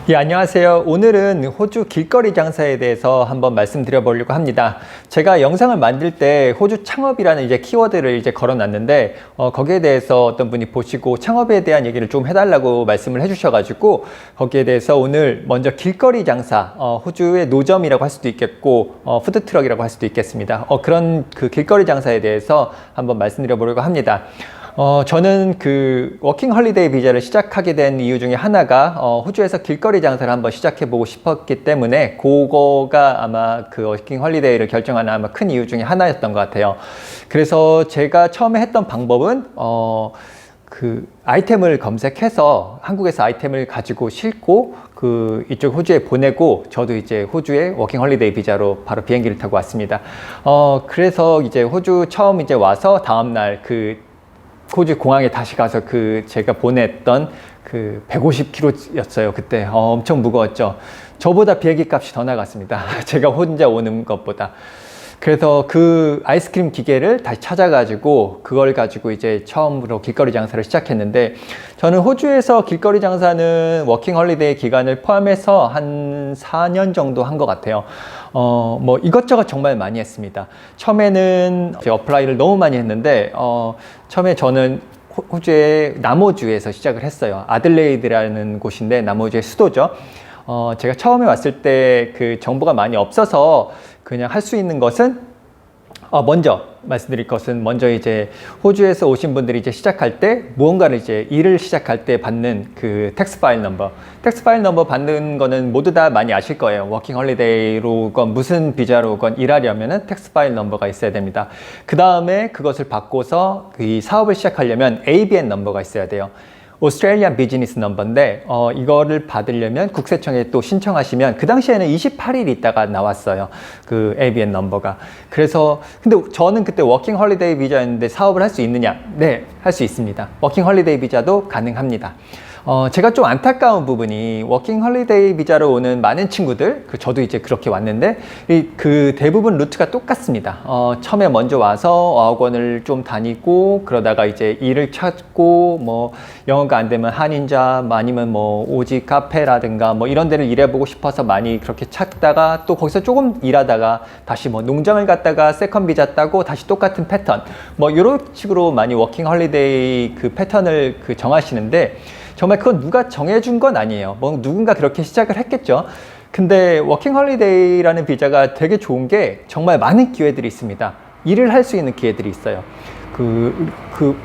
예, 안녕하세요. 오늘은 호주 길거리 장사에 대해서 한번 말씀드려 보려고 합니다. 제가 영상을 만들 때 호주 창업이라는 키워드를 걸어 놨는데, 거기에 대해서 어떤 분이 보시고 창업에 대한 얘기를 좀 해달라고 말씀을 해주셔가지고, 거기에 대해서 오늘 먼저 길거리 장사, 호주의 노점이라고 할 수도 있겠고, 푸드트럭이라고 할 수도 있겠습니다. 그런 그 길거리 장사에 대해서 한번 말씀드려 보려고 합니다. 저는 그 워킹 홀리데이 비자를 시작하게 된 이유 중에 하나가 호주에서 길거리 장사를 한번 시작해 보고 싶었기 때문에 그거가 아마 그 워킹 홀리데이를 결정하는 아마 큰 이유 중에 하나였던 것 같아요. 그래서 제가 처음에 했던 방법은 그 아이템을 검색해서 한국에서 아이템을 가지고 싣고 그 이쪽 호주에 보내고 저도 이제 호주에 워킹 홀리데이 비자로 바로 비행기를 타고 왔습니다. 그래서 이제 호주 처음 와서 다음날 그 호주 공항에 다시 가서 그 제가 보냈던 그 150kg였어요. 그때 엄청 무거웠죠. 저보다 비행기 값이 더 나갔습니다. 제가 혼자 오는 것보다. 그래서 그 아이스크림 기계를 다시 찾아가지고 그걸 가지고 이제 처음으로 길거리 장사를 시작했는데, 저는 호주에서 길거리 장사는 워킹 홀리데이 기간을 포함해서 한 4년 정도 한 것 같아요. 뭐 이것저것 정말 많이 했습니다. 처음에는 어플라이를 너무 많이 했는데, 처음에 저는 호주의 남호주에서 시작을 했어요. 아들레이드라는 곳인데 남호주의 수도죠. 제가 처음에 왔을 때 그 정보가 많이 없어서 그냥 할 수 있는 것은 먼저 말씀드릴 것은, 먼저 이제 호주에서 오신 분들이 이제 시작할 때 무언가를 이제 일을 시작할 때 받는 그 텍스 파일 넘버 받는 거는 모두 다 많이 아실 거예요. 워킹 홀리데이로건 무슨 비자로건 일하려면은 텍스 파일 넘버가 있어야 됩니다. 그 다음에 그것을 받고서 이 사업을 시작하려면 ABN 넘버가 있어야 돼요. 오스트레일리안 비즈니스 넘버인데, 이거를 받으려면 국세청에 또 신청하시면, 그 당시에는 28일 있다가 나왔어요. 그 ABN 넘버가. 그래서, 근데 저는 그때 워킹 홀리데이 비자였는데 사업을 할 수 있느냐? 네, 할 수 있습니다. 워킹 홀리데이 비자도 가능합니다. 제가 좀 안타까운 부분이, 워킹 홀리데이 비자로 오는 많은 친구들, 저도 이제 그렇게 왔는데, 그 대부분 루트가 똑같습니다. 처음에 먼저 와서 어학원을 좀 다니고, 그러다가 이제 일을 찾고, 뭐, 영어가 안 되면 한인자, 아니면 뭐, 오지 카페라든가, 뭐, 이런 데를 일해보고 싶어서 많이 그렇게 찾다가, 또 거기서 조금 일하다가, 다시 뭐, 농장을 갔다가 세컨 비자 따고, 다시 똑같은 패턴, 뭐, 이런 식으로 많이 워킹 홀리데이 그 패턴을 정하시는데, 정말 그건 누가 정해준 건 아니에요. 뭐 누군가 그렇게 시작을 했겠죠. 근데 워킹 홀리데이라는 비자가 되게 좋은 게 정말 많은 기회들이 있습니다. 일을 할 수 있는 기회들이 있어요.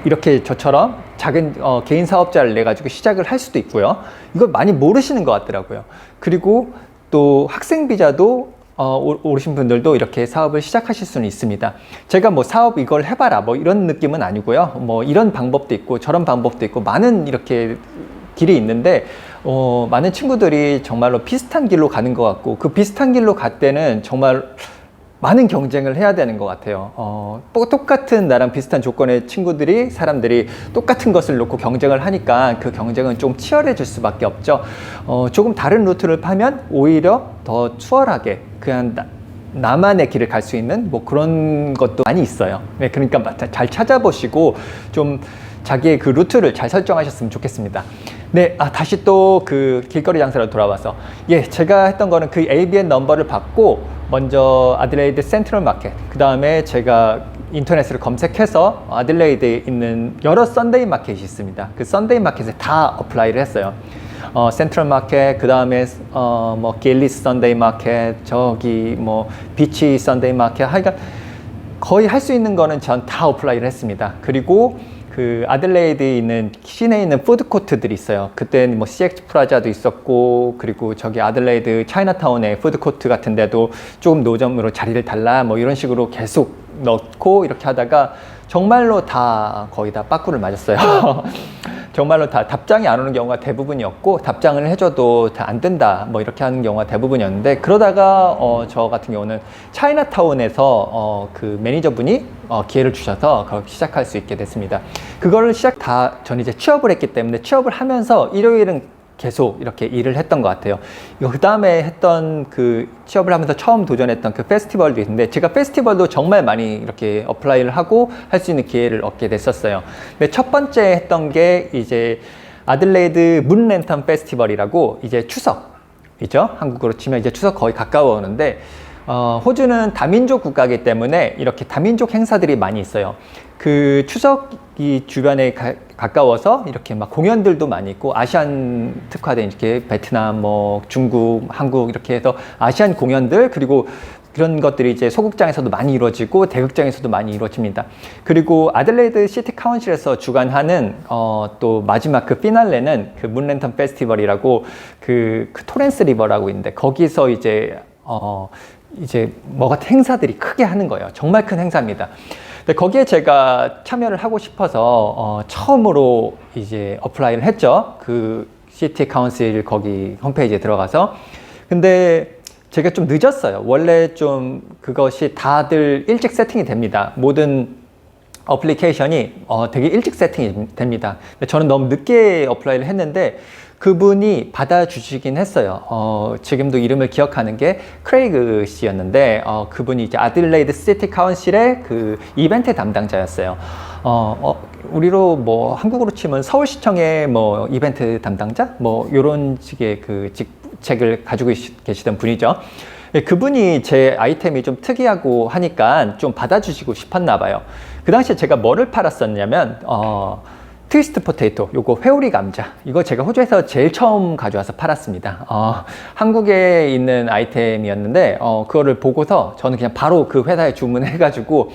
이렇게 저처럼 작은 개인 사업자를 내 가지고 시작을 할 수도 있고요. 이걸 많이 모르시는 것 같더라고요. 그리고 또 학생 비자도 오신 분들도 이렇게 사업을 시작하실 수는 있습니다. 제가 뭐 사업 이걸 해봐라 뭐 이런 느낌은 아니고요. 뭐 이런 방법도 있고 저런 방법도 있고 많은 이렇게 길이 있는데, 많은 친구들이 정말로 비슷한 길로 가는 것 같고, 그 비슷한 길로 갈 때는 정말 많은 경쟁을 해야 되는 것 같아요. 똑같은 나랑 비슷한 조건의 사람들이 똑같은 것을 놓고 경쟁을 하니까 그 경쟁은 좀 치열해질 수밖에 없죠. 조금 다른 루트를 파면 오히려 더 수월하게 그냥 나만의 길을 갈 수 있는 뭐 그런 것도 많이 있어요. 네, 그러니까 잘 찾아보시고 좀 자기의 그 루트를 잘 설정하셨으면 좋겠습니다. 네, 다시 또 그 길거리 장사로 돌아와서, 제가 했던 거는 그 ABN 넘버를 받고 먼저 아들레이드 센트럴 마켓, 그 다음에 제가 인터넷으로 검색해서 아들레이드에 있는 여러 썬데이 마켓이 있습니다. 그 썬데이 마켓에 다 어플라이를 했어요. 센트럴 마켓, 그 다음에 뭐 길리스 썬데이 마켓, 저기 뭐 비치 썬데이 마켓, 하여간 거의 할 수 있는 거는 전 다 어플라이를 했습니다. 그리고 그 아들레이드에 있는 시내에 있는 푸드코트들이 있어요. 그때는 뭐 CX 프라자도 있었고, 그리고 저기 아들레이드 차이나타운의 푸드코트 같은 데도 조금 노점으로 자리를 달라 뭐 이런 식으로 계속 넣고 이렇게 하다가 정말로 다 거의 다 빠꾸를 맞았어요. 정말로 다 답장이 안 오는 경우가 대부분이었고, 답장을 해줘도 다 안 된다 뭐 이렇게 하는 경우가 대부분이었는데, 그러다가 저 같은 경우는 차이나타운에서 그 매니저분이 기회를 주셔서 그걸 시작할 수 있게 됐습니다. 그거를 저는 이제 취업을 했기 때문에 취업을 하면서 일요일은 계속 이렇게 일을 했던 것 같아요. 그 다음에 했던 그 취업을 하면서 처음 도전했던 그 페스티벌도 있는데, 제가 페스티벌도 정말 많이 이렇게 어플라이를 하고 할 수 있는 기회를 얻게 됐었어요. 근데 첫 번째 했던 게 이제 아들레이드 문랜턴 페스티벌이라고 이제 추석이죠. 한국으로 치면 이제 추석 거의 가까워 오는데 호주는 다민족 국가이기 때문에 이렇게 다민족 행사들이 많이 있어요. 그 추석이 주변에 가까워서 이렇게 막 공연들도 많이 있고 아시안 특화된 이렇게 베트남, 뭐 중국, 한국 이렇게 해서 아시안 공연들 그리고 그런 것들이 이제 소극장에서도 많이 이루어지고 대극장에서도 많이 이루어집니다. 그리고 아들레이드 시티 카운실에서 주관하는 또 마지막 그 피날레는 그 문랜턴 페스티벌이라고 그 토렌스 리버라고 있는데 거기서 이제 뭐 같은 행사들이 크게 하는 거예요. 정말 큰 행사입니다. 근데 거기에 제가 참여를 하고 싶어서 처음으로 이제 어플라이를 했죠. 그 시티 카운실 거기 홈페이지에 들어가서. 근데 제가 좀 늦었어요. 원래 좀 그것이 다들 일찍 세팅이 됩니다. 모든 어플리케이션이 되게 일찍 세팅이 됩니다. 근데 저는 너무 늦게 어플라이를 했는데 그분이 받아주시긴 했어요. 지금도 이름을 기억하는 게 크레이그 씨였는데 그분이 이제 아들레이드 시티 카운실의 그 이벤트 담당자였어요. 우리로 뭐 한국으로 치면 서울시청의 뭐 이벤트 담당자 뭐 이런 식의 그 직책을 가지고 계시던 분이죠. 그분이 제 아이템이 좀 특이하고 하니까 좀 받아주시고 싶었나 봐요. 그 당시에 제가 뭐를 팔았었냐면 트위스트 포테이토, 요거 회오리 감자. 이거 제가 호주에서 제일 처음 가져와서 팔았습니다. 한국에 있는 아이템이었는데, 그거를 보고서 저는 그냥 바로 그 회사에 주문해가지고,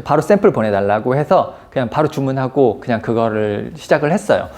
바로 샘플 보내달라고 해서 그냥 바로 주문하고 그냥 그거를 시작을 했어요.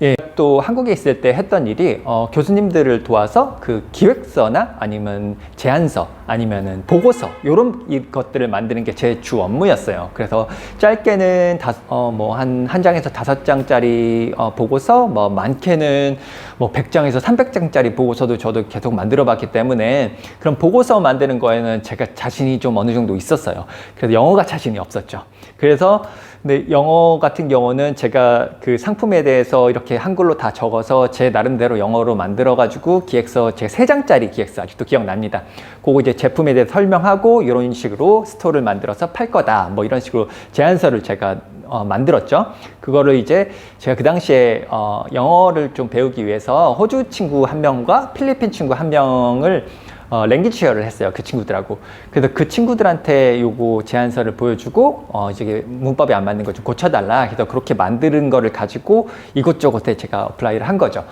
예, 또 한국에 있을 때 했던 일이 교수님들을 도와서 그 기획서나 아니면 제안서 아니면은 보고서 이런 것들을 만드는 게 제 주 업무였어요. 그래서 짧게는 뭐 한 장에서 5장짜리 보고서, 뭐 많게는 뭐 100장에서 300장짜리 보고서도 저도 계속 만들어 봤기 때문에 그런 보고서 만드는 거에는 제가 자신이 좀 어느 정도 있었어요. 그래서 영어가 자신이 없었죠. 그래서 근데 영어 같은 경우는 제가 그 상품에 대해서 이렇게 한글로 다 적어서 제 나름대로 영어로 만들어가지고 기획서, 제 3장짜리 기획서 아직도 기억납니다. 그거 이제 제품에 대해서 설명하고 이런 식으로 스토어를 만들어서 팔 거다. 뭐 이런 식으로 제안서를 제가 만들었죠. 그거를 이제 제가 그 당시에 영어를 좀 배우기 위해서 호주 친구 한 명과 필리핀 친구 한 명을 랭귀지 쉐어를 했어요. 그 친구들하고. 그래서 그 친구들한테 요거 제안서를 보여주고 이제 문법이 안 맞는 거 좀 고쳐달라 해서 그렇게 만드는 거를 가지고 이곳저곳에 제가 어플라이를 한 거죠.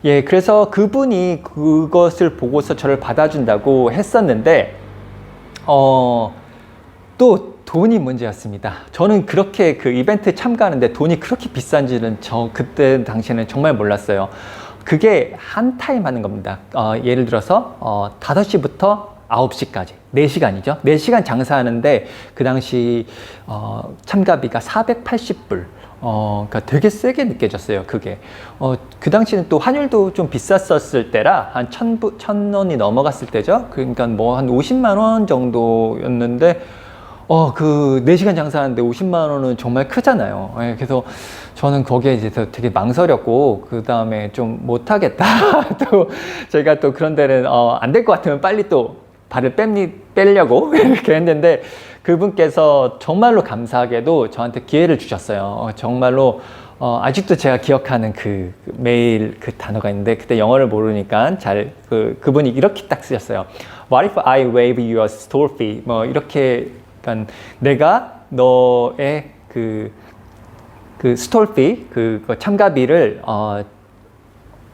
예, 그래서 그분이 그것을 보고서 저를 받아준다고 했었는데 또 돈이 문제였습니다. 저는 그렇게 그 이벤트 참가하는데 돈이 그렇게 비싼지는 그때 당시에는 정말 몰랐어요. 그게 한 타임 하는 겁니다. 예를 들어서 5시부터 9시까지 4시간이죠. 4시간 장사하는데 그 당시 참가비가 480불. 그러니까 되게 세게 느껴졌어요. 그게 그 당시는 또 환율도 좀 비쌌었을 때라 한 1,000원이 넘어갔을 때죠. 그러니까 뭐 한 50만 원 정도였는데 그 4시간 장사하는데 50만 원은 정말 크잖아요. 예, 그래서 저는 거기에 이제 되게 망설였고, 그 다음에 좀 못하겠다. 또, 제가 또 그런 데는, 안 될 것 같으면 빨리 또 발을 빼려고 이렇게 했는데, 그분께서 정말로 감사하게도 저한테 기회를 주셨어요. 정말로, 아직도 제가 기억하는 그 메일 그 단어가 있는데, 그때 영어를 모르니까 그분이 이렇게 딱 쓰셨어요. What if I waive your store fee? 뭐, 이렇게, 그러니까 내가 너의 그 스톨피, 그 참가비를,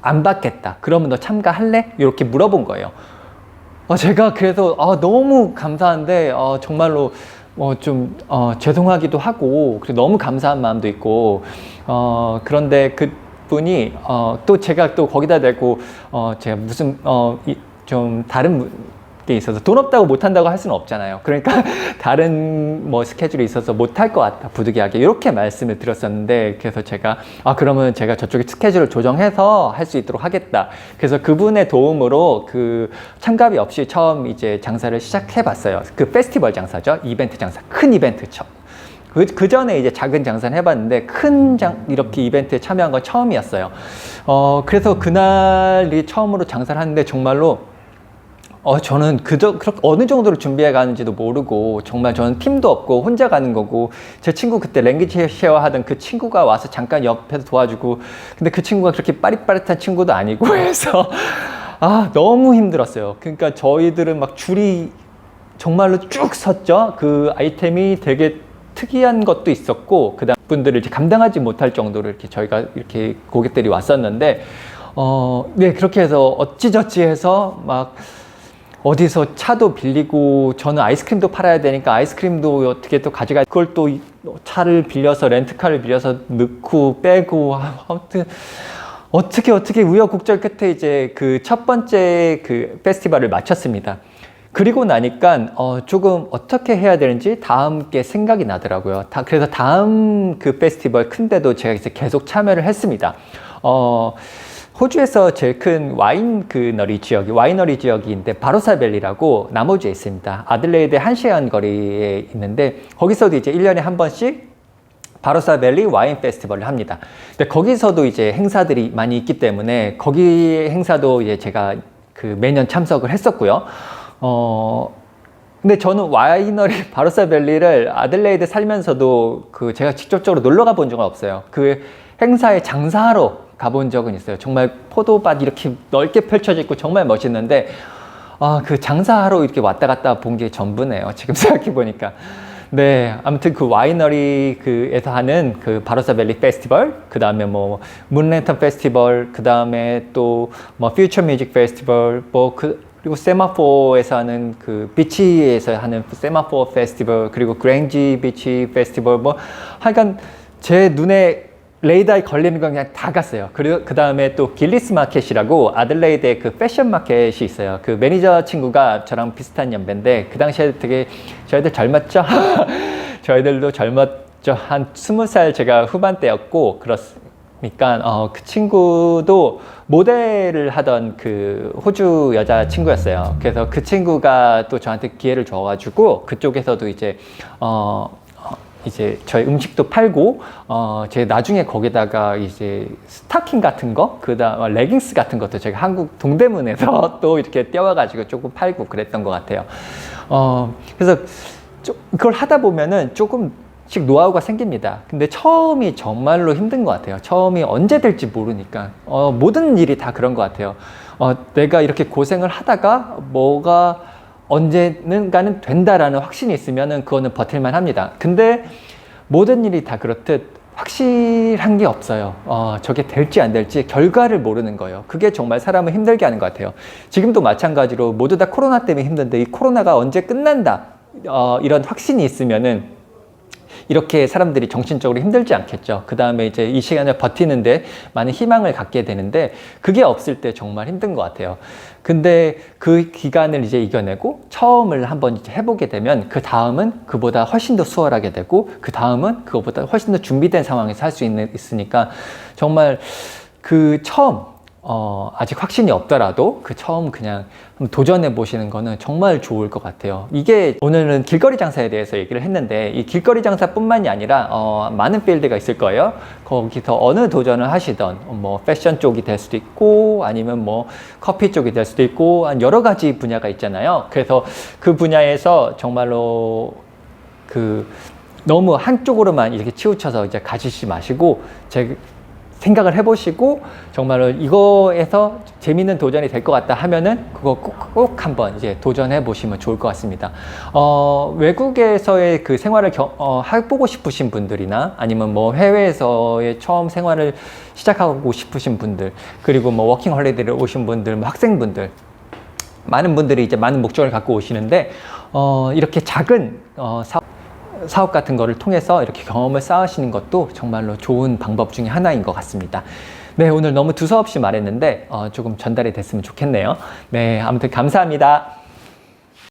안 받겠다. 그러면 너 참가할래? 이렇게 물어본 거예요. 제가 그래서, 너무 감사한데, 정말로, 죄송하기도 하고, 그리고 너무 감사한 마음도 있고, 그런데 그분이, 또 제가 또 거기다 대고, 제가 무슨, 좀 다른 게 있어서 돈 없다고 못 한다고 할 수는 없잖아요. 그러니까 다른 뭐 스케줄이 있어서 못 할 것 같다, 부득이하게 이렇게 말씀을 드렸었는데, 그래서 제가 그러면 제가 저쪽에 스케줄을 조정해서 할 수 있도록 하겠다. 그래서 그분의 도움으로 그 참가비 없이 처음 이제 장사를 시작해 봤어요. 그 페스티벌 장사죠. 이벤트 장사, 큰 이벤트 그 전에 이제 작은 장사는 해봤는데 이렇게 이벤트에 참여한 건 처음이었어요. 그래서 그날이 처음으로 장사를 하는데 정말로 저는 그렇게 어느 정도로 준비해 가는지도 모르고, 정말 저는 팀도 없고 혼자 가는 거고, 제 친구 그때 랭귀지 쉐어 하던 그 친구가 와서 잠깐 옆에서 도와주고, 근데 그 친구가 그렇게 빠릿빠릿한 친구도 아니고 해서 너무 힘들었어요. 그러니까 저희들은 막 줄이 정말로 쭉 섰죠. 그 아이템이 되게 특이한 것도 있었고, 그 다음 분들을 이제 감당하지 못할 정도로 이렇게 저희가 이렇게 고객들이 왔었는데, 네, 그렇게 해서 어찌저찌 해서 막 어디서 차도 빌리고, 저는 아이스크림도 팔아야 되니까 아이스크림도 어떻게 또 가져가, 그걸 또 차를 빌려서, 렌트카를 빌려서 넣고 빼고, 아무튼 어떻게 우여곡절 끝에 이제 그 첫 번째 그 페스티벌을 마쳤습니다. 그리고 나니까 조금 어떻게 해야 되는지 다음 게 생각이 나더라고요. 그래서 다음 그 페스티벌 큰데도 제가 이제 계속 참여를 했습니다. 호주에서 제일 큰 와이너리 지역인데 바로사밸리라고 남호주에 있습니다. 아들레이드 1시간 거리에 있는데, 거기서도 이제 1년에 한 번씩 바로사밸리 와인 페스티벌을 합니다. 근데 거기서도 이제 행사들이 많이 있기 때문에 거기 행사도 이제 제가 그 매년 참석을 했었고요. 근데 저는 와이너리 바로사밸리를 아들레이드 살면서도 그 제가 직접적으로 놀러 가본 적은 없어요. 그 행사에 장사하러 가본 적은 있어요. 정말 포도밭 이렇게 넓게 펼쳐져 있고 정말 멋있는데, 그 장사하러 이렇게 왔다 갔다 본 게 전부네요. 지금 생각해 보니까. 네, 아무튼 그 와이너리 그에서 하는 그 바로사밸리 페스티벌, 그 다음에 뭐 문랜턴 페스티벌, 그 다음에 또 뭐 퓨처 뮤직 페스티벌, 그리고 세마포에서 하는 그 비치에서 하는 세마포 페스티벌, 그리고 그랭지 비치 페스티벌, 뭐 하여간 제 눈에 레이더에 걸리는 건 그냥 다 갔어요. 그리고 그 다음에 또 길리스 마켓이라고 아들레이드에 그 패션 마켓이 있어요. 그 매니저 친구가 저랑 비슷한 연배인데, 그 당시에 되게 저희들 젊었죠? 저희들도 젊었죠. 한 20살 제가 후반대였고, 그러니까 그 친구도 모델을 하던 그 호주 여자 친구였어요. 그래서 그 친구가 또 저한테 기회를 줘가지고 그쪽에서도 이제 저희 음식도 팔고, 제 나중에 거기다가 이제 스타킹 같은 거, 그다음 레깅스 같은 것도 제가 한국 동대문에서 또 이렇게 떼와가지고 조금 팔고 그랬던 것 같아요. 그래서 그걸 하다 보면은 조금씩 노하우가 생깁니다. 근데 처음이 정말로 힘든 것 같아요. 처음이 언제 될지 모르니까. 모든 일이 다 그런 것 같아요. 내가 이렇게 고생을 하다가 뭐가 언젠가는 된다라는 확신이 있으면은 그거는 버틸만 합니다. 근데 모든 일이 다 그렇듯 확실한 게 없어요. 저게 될지 안 될지 결과를 모르는 거예요. 그게 정말 사람을 힘들게 하는 것 같아요. 지금도 마찬가지로 모두 다 코로나 때문에 힘든데, 이 코로나가 언제 끝난다, 이런 확신이 있으면은 이렇게 사람들이 정신적으로 힘들지 않겠죠. 그 다음에 이제 이 시간을 버티는데 많은 희망을 갖게 되는데, 그게 없을 때 정말 힘든 것 같아요. 근데 그 기간을 이제 이겨내고 처음을 한번 이제 해보게 되면, 그 다음은 그보다 훨씬 더 수월하게 되고, 그 다음은 그거보다 훨씬 더 준비된 상황에서 할 수 있으니까, 정말 그 처음, 아직 확신이 없더라도 그 처음 그냥 한번 도전해 보시는 거는 정말 좋을 것 같아요. 이게 오늘은 길거리 장사에 대해서 얘기를 했는데, 이 길거리 장사뿐만이 아니라 많은 필드가 있을 거예요. 거기서 어느 도전을 하시던, 뭐 패션 쪽이 될 수도 있고, 아니면 뭐 커피 쪽이 될 수도 있고, 여러 가지 분야가 있잖아요. 그래서 그 분야에서 정말로 너무 한쪽으로만 이렇게 치우쳐서 이제 가시지 마시고, 생각을 해보시고 정말로 이거에서 재밌는 도전이 될 것 같다 하면은 그거 꼭 한번 이제 도전해 보시면 좋을 것 같습니다. 외국에서의 그 생활을 해보고 싶으신 분들이나, 아니면 뭐 해외에서의 처음 생활을 시작하고 싶으신 분들, 그리고 뭐 워킹 홀리데이를 오신 분들, 뭐 학생분들, 많은 분들이 이제 많은 목적을 갖고 오시는데, 이렇게 작은 사업 같은 거를 통해서 이렇게 경험을 쌓으시는 것도 정말로 좋은 방법 중에 하나인 것 같습니다. 네, 오늘 너무 두서없이 말했는데 조금 전달이 됐으면 좋겠네요. 네, 아무튼 감사합니다.